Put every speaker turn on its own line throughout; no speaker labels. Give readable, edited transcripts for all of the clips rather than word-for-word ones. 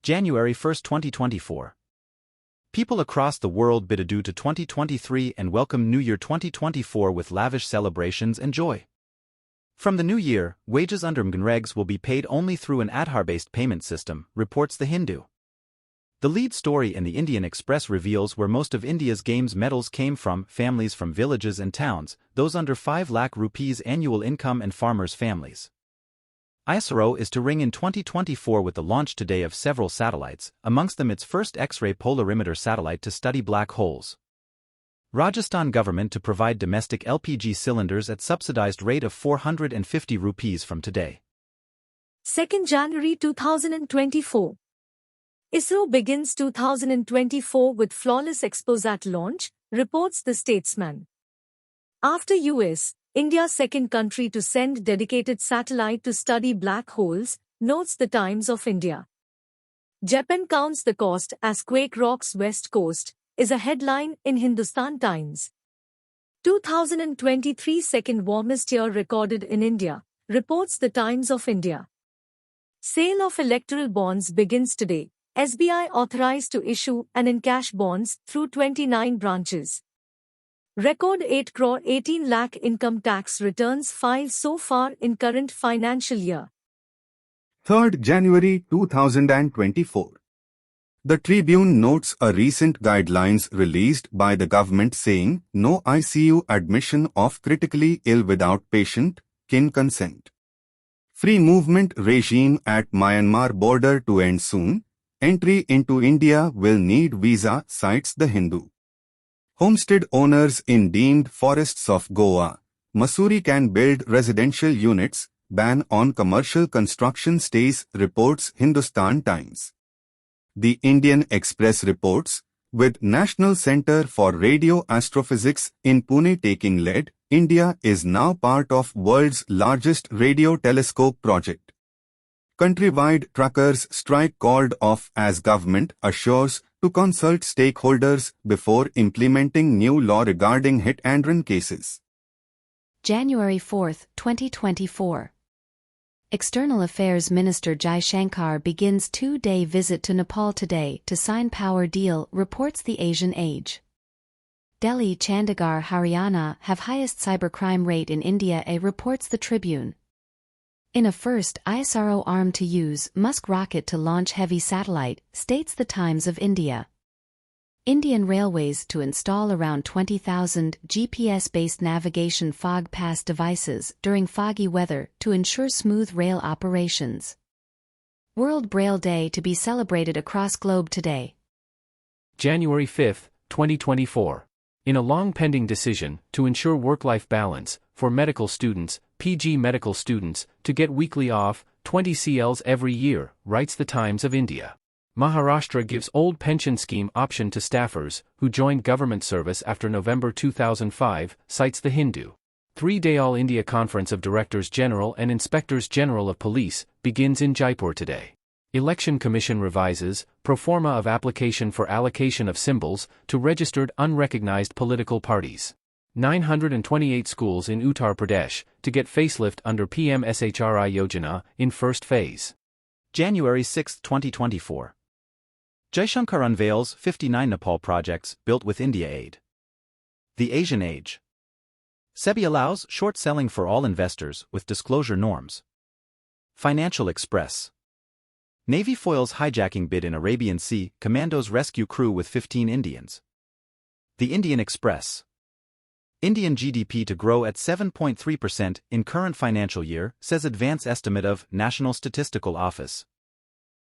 January 1, 2024. People across the world bid adieu to 2023 and welcome New Year 2024 with lavish celebrations and joy. From the new year, wages under MGNREGs will be paid only through an Aadhaar-based payment system, reports The Hindu. The lead story in the Indian Express reveals where most of India's games medals came from: families from villages and towns, those under 5 lakh rupees annual income and farmers' families. ISRO is to ring in 2024 with the launch today of several satellites, amongst them its first X-ray polarimeter satellite to study black holes. Rajasthan government to provide domestic LPG cylinders at subsidized rate of 450 rupees from today.
2nd January 2024. ISRO begins 2024 with flawless Exposat launch, reports The Statesman. After US, India's second country to send dedicated satellite to study black holes, notes the Times of India. Japan counts the cost as quake rocks West Coast, is a headline in Hindustan Times. 2023 second warmest year recorded in India, reports the Times of India. Sale of electoral bonds begins today. SBI authorized to issue and encash bonds through 29 branches. Record 8 crore 18 lakh income tax returns filed so far in current financial year.
3rd January 2024. The Tribune notes a recent guidelines released by the government saying no ICU admission of critically ill without patient, kin consent. Free movement regime at Myanmar border to end soon. Entry into India will need visa, cites The Hindu. Homestead owners in deemed forests of Goa, Mussoorie can build residential units, ban on commercial construction stays, reports Hindustan Times. The Indian Express reports, with National Centre for Radio Astrophysics in Pune taking lead, India is now part of world's largest radio telescope project. Countrywide truckers' strike called off as government assures to consult stakeholders before implementing new law regarding hit-and-run cases.
January 4, 2024. External Affairs Minister Jai Shankar begins 2-day visit to Nepal today to sign power deal, reports The Asian Age. Delhi, Chandigarh, Haryana have highest cybercrime rate in India, reports The Tribune. In a first ISRO arm to use Musk rocket to launch heavy satellite, states The Times of India. Indian Railways to install around 20,000 GPS-based navigation fog pass devices during foggy weather to ensure smooth rail operations. World Braille Day to be celebrated across globe today.
January 5, 2024. In a long pending decision to ensure work-life balance for medical students, PG medical students, to get weekly off, 20 CLs every year, writes The Times of India. Maharashtra gives old pension scheme option to staffers who joined government service after November 2005, cites The Hindu. 3-day All India Conference of Directors General and Inspectors General of Police begins in Jaipur today. Election Commission revises pro forma of application for allocation of symbols to registered unrecognized political parties. 928 schools in Uttar Pradesh to get facelift under PM SHRI Yojana in first phase.
January 6, 2024. Jaishankar unveils 59 Nepal projects built with India aid. The Asian Age. SEBI allows short selling for all investors with disclosure norms. Financial Express. Navy foils hijacking bid in Arabian Sea, commandos rescue crew with 15 Indians. The Indian Express. Indian GDP to grow at 7.3% in current financial year, says advance estimate of National Statistical Office.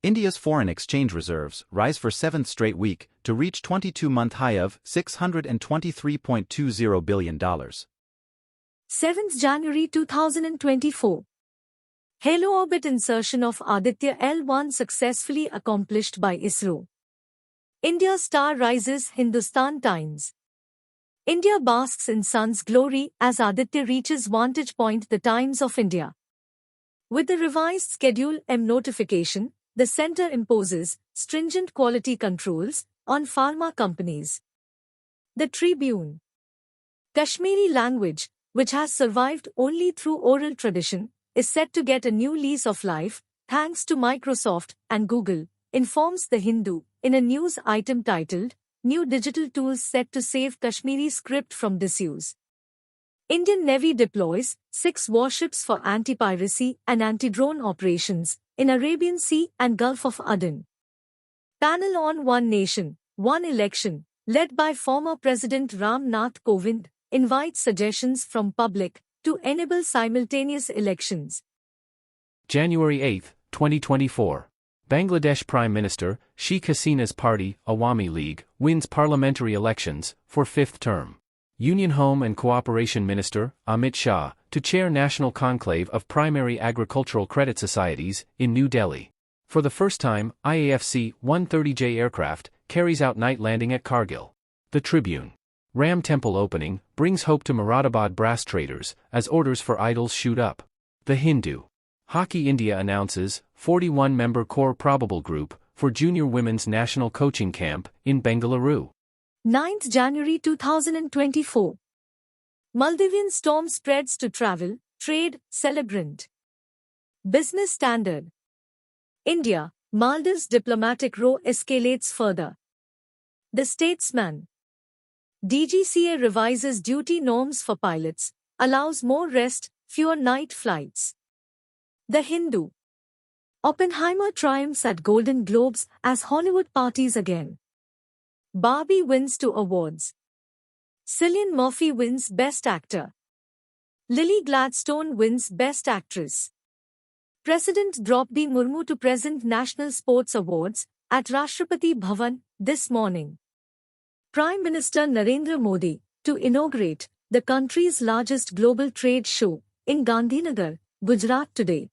India's foreign exchange reserves rise for 7th straight week to reach 22-month high of $623.20 billion.
7th January 2024. Halo orbit insertion of Aditya L1 successfully accomplished by ISRO. India star rises, Hindustan Times. India basks in sun's glory as Aditya reaches vantage point, The Times of India. With the revised Schedule M notification, the centre imposes stringent quality controls on pharma companies. The Tribune. Kashmiri language, which has survived only through oral tradition, is set to get a new lease of life, thanks to Microsoft and Google, informs The Hindu in a news item titled, New Digital Tools Set to Save Kashmiri Script from Disuse. Indian Navy deploys 6 warships for anti-piracy and anti-drone operations in Arabian Sea and Gulf of Aden. Panel on One Nation, One Election, led by former President Ram Nath Kovind, invites suggestions from public to enable simultaneous elections.
January 8, 2024. Bangladesh Prime Minister Sheikh Hasina's party, Awami League, wins parliamentary elections for 5th term. Union Home and Cooperation Minister Amit Shah to chair National Conclave of Primary Agricultural Credit Societies in New Delhi. For the first time, IAF C-130J aircraft carries out night landing at Kargil. The Tribune. Ram Temple opening brings hope to Moradabad brass traders as orders for idols shoot up. The Hindu. Hockey India announces 41-member core probable group for junior women's national coaching camp in Bengaluru.
9th January 2024. Maldivian storm spreads to travel, trade, celebrant. Business Standard. India, Maldives diplomatic row escalates further. The Statesman. DGCA revises duty norms for pilots, allows more rest, fewer night flights. The Hindu. Oppenheimer triumphs at Golden Globes as Hollywood parties again. Barbie wins 2 awards. Cillian Murphy wins Best Actor. Lily Gladstone wins Best Actress. President Draupadi Murmu to present National Sports Awards at Rashtrapati Bhavan this morning. Prime Minister Narendra Modi to inaugurate the country's largest global trade show in Gandhinagar, Gujarat today.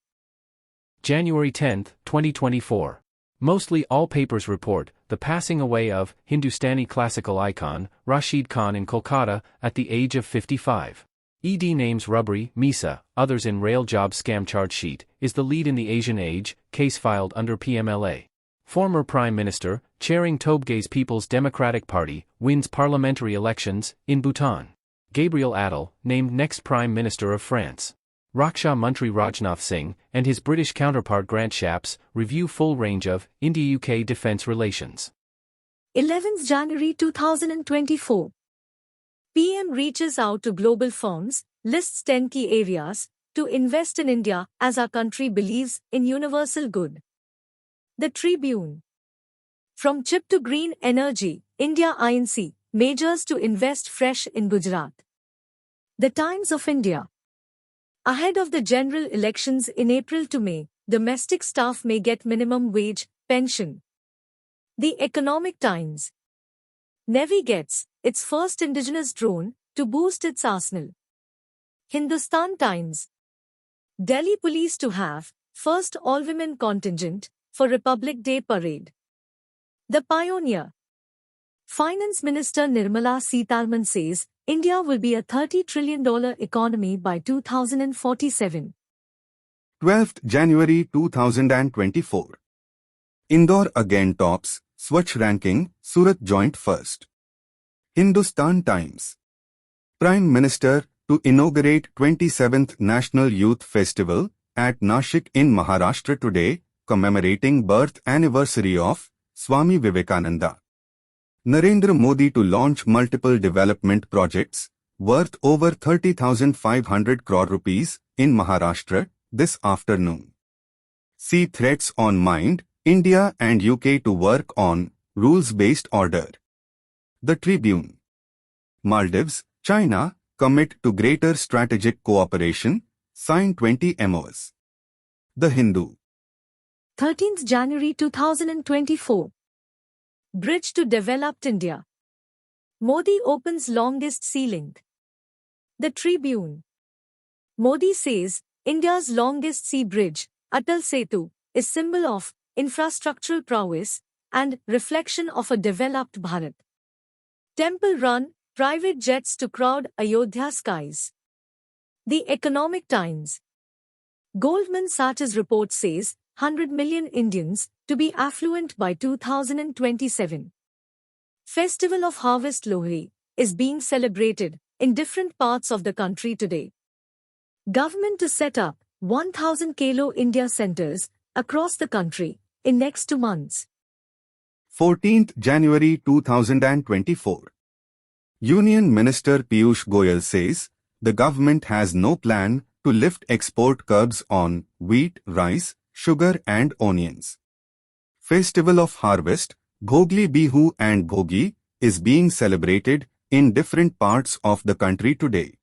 January 10, 2024. Mostly all papers report the passing away of Hindustani classical icon Rashid Khan in Kolkata at the age of 55. ED names Rubbery, Misa, others in rail job scam charge sheet, is the lead in the Asian Age case filed under PMLA. Former Prime Minister, chairing Tobge's People's Democratic Party, wins parliamentary elections in Bhutan. Gabriel Attal, named next Prime Minister of France. Raksha Mantri Rajnath Singh and his British counterpart Grant Shapps review full range of India-UK defence relations.
11th January 2024. PM reaches out to global firms, lists 10 key areas to invest in India as our country believes in universal good. The Tribune. From chip to green energy, India Inc. majors to invest fresh in Gujarat. The Times of India. Ahead of the general elections in April to May, domestic staff may get minimum wage, pension. The Economic Times. Navy gets its first indigenous drone to boost its arsenal. Hindustan Times. Delhi Police to have first all-women contingent for Republic Day parade. The Pioneer. Finance Minister Nirmala Sitharaman says India will be a $30 trillion economy by 2047.
12th January 2024. Indore again tops Swachh ranking, Surat joint first. Hindustan Times. Prime Minister to inaugurate 27th National Youth Festival at Nashik in Maharashtra today, commemorating birth anniversary of Swami Vivekananda. Narendra Modi to launch multiple development projects worth over 30,500 crore rupees in Maharashtra this afternoon. See threats on mind, India and UK to work on rules-based order. The Tribune. Maldives, China commit to greater strategic cooperation, sign 20 MOUs. The Hindu.
13th January 2024. Bridge to developed India. Modi opens longest sea link. The Tribune. Modi says India's longest sea bridge, Atal Setu, is symbol of infrastructural prowess and reflection of a developed Bharat. Temple Run, private jets to crowd Ayodhya skies. The Economic Times. Goldman Sachs report says 100 million Indians to be affluent by 2027. Festival of Harvest Lohri is being celebrated in different parts of the country today. Government to set up 1,000 Khelo India centers across the country in next 2 months.
14th January 2024. Union Minister Piyush Goyal says the government has no plan to lift export curbs on wheat, rice, sugar and onions. Festival of Harvest, Bhogli Bihu and Bhogi, is being celebrated in different parts of the country today.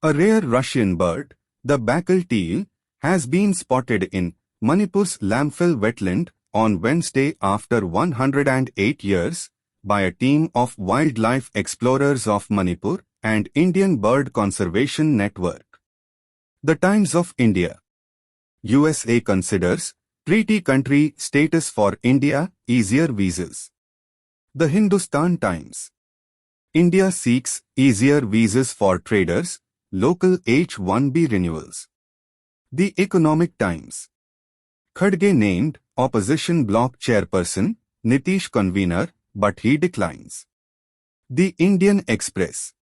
A rare Russian bird, the Bakal teal, has been spotted in Manipur's Lamphil wetland on Wednesday after 108 years by a team of wildlife explorers of Manipur and Indian Bird Conservation Network. The Times of India. USA considers treaty country status for India, easier visas. The Hindustan Times. India seeks easier visas for traders, local H-1B renewals. The Economic Times. Khadge named opposition bloc chairperson, Nitish convener, but he declines. The Indian Express.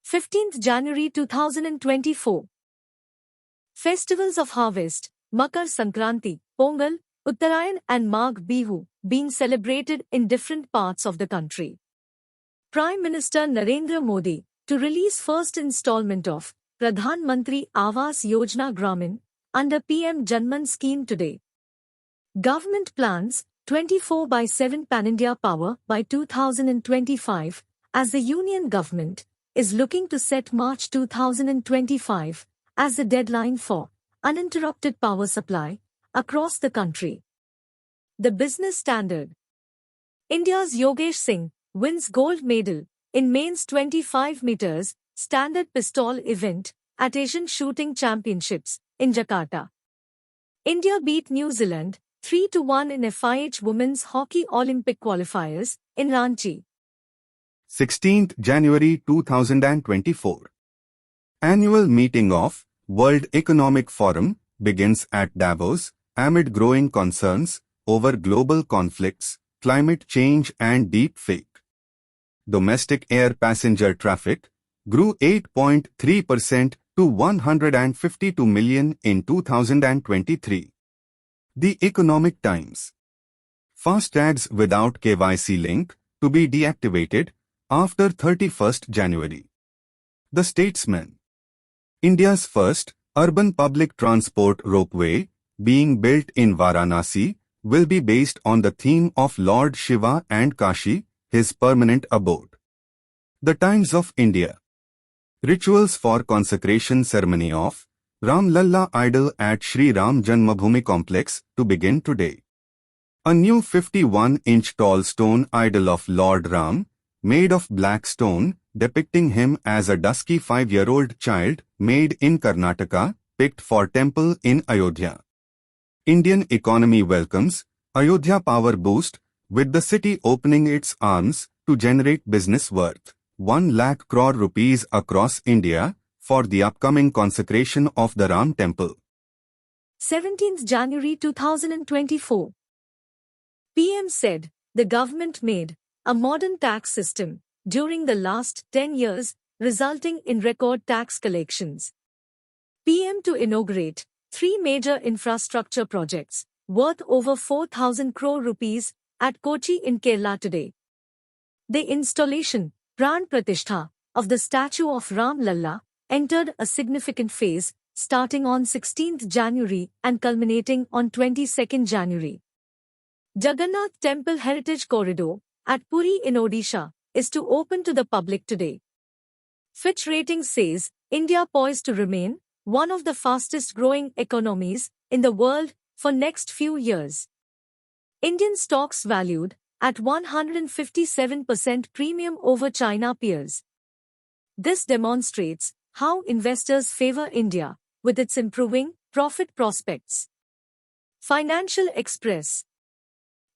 15th January 2024. Festivals of harvest, Makar Sankranti, Pongal, Uttarayan and Magh Bihu, being celebrated in different parts of the country. Prime Minister Narendra Modi to release first installment of Pradhan Mantri Awas Yojana Gramin under PM Janman scheme today. Government plans 24/7 Pan-India power by 2025 as the Union government is looking to set March 2025 as the deadline for uninterrupted power supply across the country. The Business Standard. India's Yogesh Singh wins gold medal in men's 25 meters standard pistol event at Asian Shooting Championships in Jakarta. India beat New Zealand 3-1 in FIH Women's Hockey Olympic qualifiers in Ranchi.
16th January 2024. Annual meeting of World Economic Forum begins at Davos amid growing concerns over global conflicts, climate change and deep fake. Domestic air passenger traffic grew 8.3% to 152 million in 2023. The Economic Times. Fastags without KYC link to be deactivated after 31st January. The Statesman. India's first urban public transport ropeway, being built in Varanasi, will be based on the theme of Lord Shiva and Kashi, his permanent abode. The Times of India. Rituals for consecration ceremony of Ram Lalla idol at Sri Ram Janmabhoomi complex to begin today. A new 51-inch tall stone idol of Lord Ram, made of black stone, depicting him as a dusky 5-year-old child, made in Karnataka, picked for temple in Ayodhya. Indian economy welcomes Ayodhya power boost, with the city opening its arms to generate business worth 1 lakh crore rupees across India for the upcoming consecration of the Ram temple.
17th January 2024. PM said the government made a modern tax system during the last 10 years, resulting in record tax collections. PM to inaugurate 3 major infrastructure projects worth over 4,000 crore rupees at Kochi in Kerala today. The installation, Pran Pratishtha, of the statue of Ram Lalla entered a significant phase starting on 16th January and culminating on 22nd January. Jagannath Temple Heritage Corridor at Puri in Odisha is to open to the public today. Fitch Ratings says India poised to remain one of the fastest growing economies in the world for next few years. Indian stocks valued at 157% premium over China peers. This demonstrates how investors favor India with its improving profit prospects. Financial Express.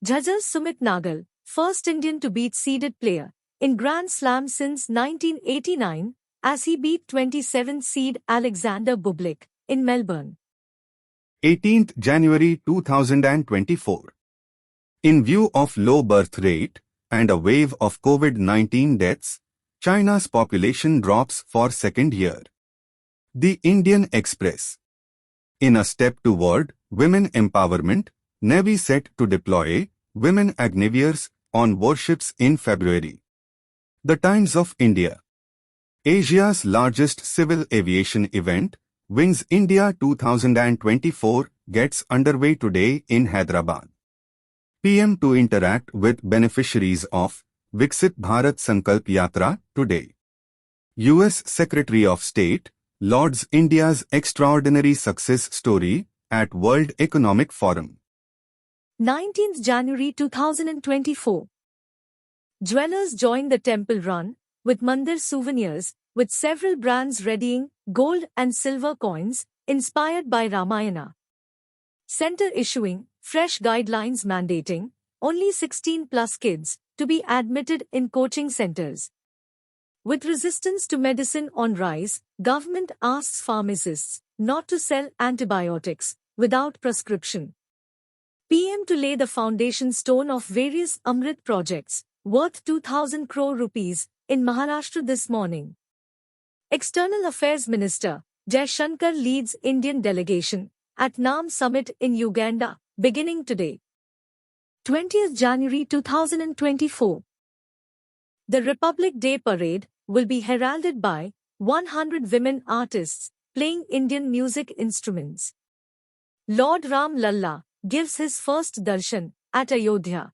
Jhajjar Sumit Nagal, first Indian to beat seeded player in Grand Slam since 1989, as he beat 27th seed Alexander Bublik in Melbourne.
18th January 2024. In view of low birth rate and a wave of COVID-19 deaths, China's population drops for second year. The Indian Express. In a step toward women empowerment, Navy set to deploy Women Agniviers on warships in February. The Times of India. Asia's largest civil aviation event, Wings India 2024, gets underway today in Hyderabad. PM to interact with beneficiaries of Viksit Bharat Sankalp Yatra today. US Secretary of State lauds India's extraordinary success story at World Economic Forum.
19th January 2024. Jewelers join the temple run with Mandir souvenirs, with several brands readying gold and silver coins inspired by Ramayana. Center issuing fresh guidelines mandating only 16+ kids to be admitted in coaching centers. With resistance to medicine on rise, government asks pharmacists not to sell antibiotics without prescription. PM to lay the foundation stone of various Amrit projects worth 2,000 crore rupees in Maharashtra this morning. External Affairs Minister Jai Shankar leads Indian delegation at NAM Summit in Uganda, beginning today. 20th January 2024. The Republic Day Parade will be heralded by 100 women artists playing Indian music instruments. Lord Ram Lalla gives his first darshan at Ayodhya.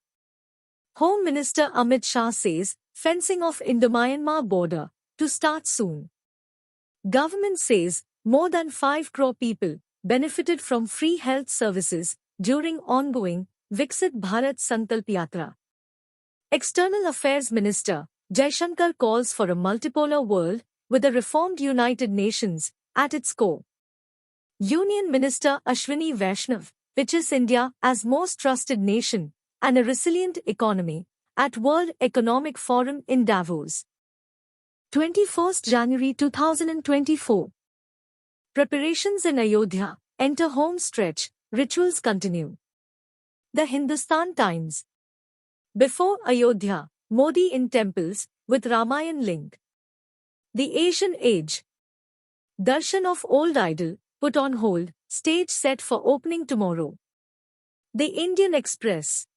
Home Minister Amit Shah says fencing of Indo-Myanmar border to start soon. Government says more than 5 crore people benefited from free health services during ongoing Viksit Bharat Sankalp Yatra. External Affairs Minister Jai Shankar calls for a multipolar world with a reformed United Nations at its core. Union Minister Ashwini Vaishnav pitches India as most trusted nation and a resilient economy at World Economic Forum in Davos. 21st January 2024. Preparations in Ayodhya enter home stretch, rituals continue. The Hindustan Times. Before Ayodhya, Modi in temples with Ramayan link. The Asian Age. Darshan of old idol put on hold, stage set for opening tomorrow. The Indian Express.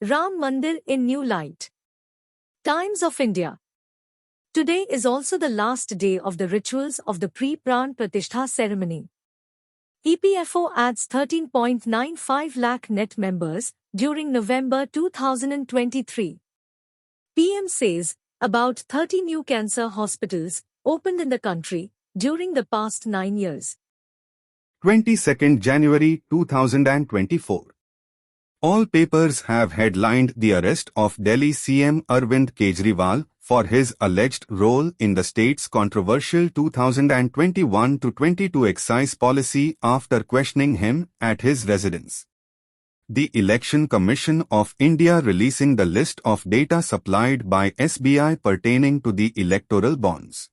Ram Mandir in new light. Times of India. Today is also the last day of the rituals of the pre-Pran Pratishtha ceremony. EPFO adds 13.95 lakh net members during November 2023. PM says about 30 new cancer hospitals opened in the country during the past 9 years.
22nd January 2024. All papers have headlined the arrest of Delhi CM Arvind Kejriwal for his alleged role in the state's controversial 2021-22 excise policy after questioning him at his residence. The Election Commission of India releasing the list of data supplied by SBI pertaining to the electoral bonds.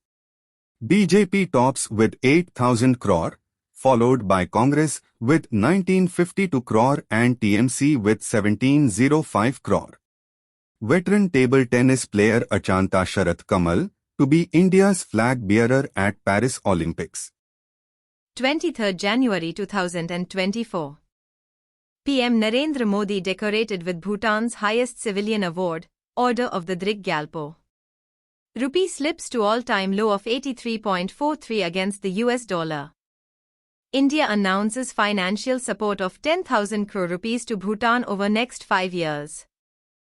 BJP tops with 8,000 crore, followed by Congress with 1952 crore and TMC with 1705 crore. Veteran table tennis player Achanta Sharath Kamal to be India's flag bearer at Paris Olympics.
23rd January 2024. PM Narendra Modi decorated with Bhutan's highest civilian award, Order of the Drig Gyalpo. Rupee slips to all-time low of 83.43 against the US dollar. India announces financial support of 10,000 crore rupees to Bhutan over next 5 years.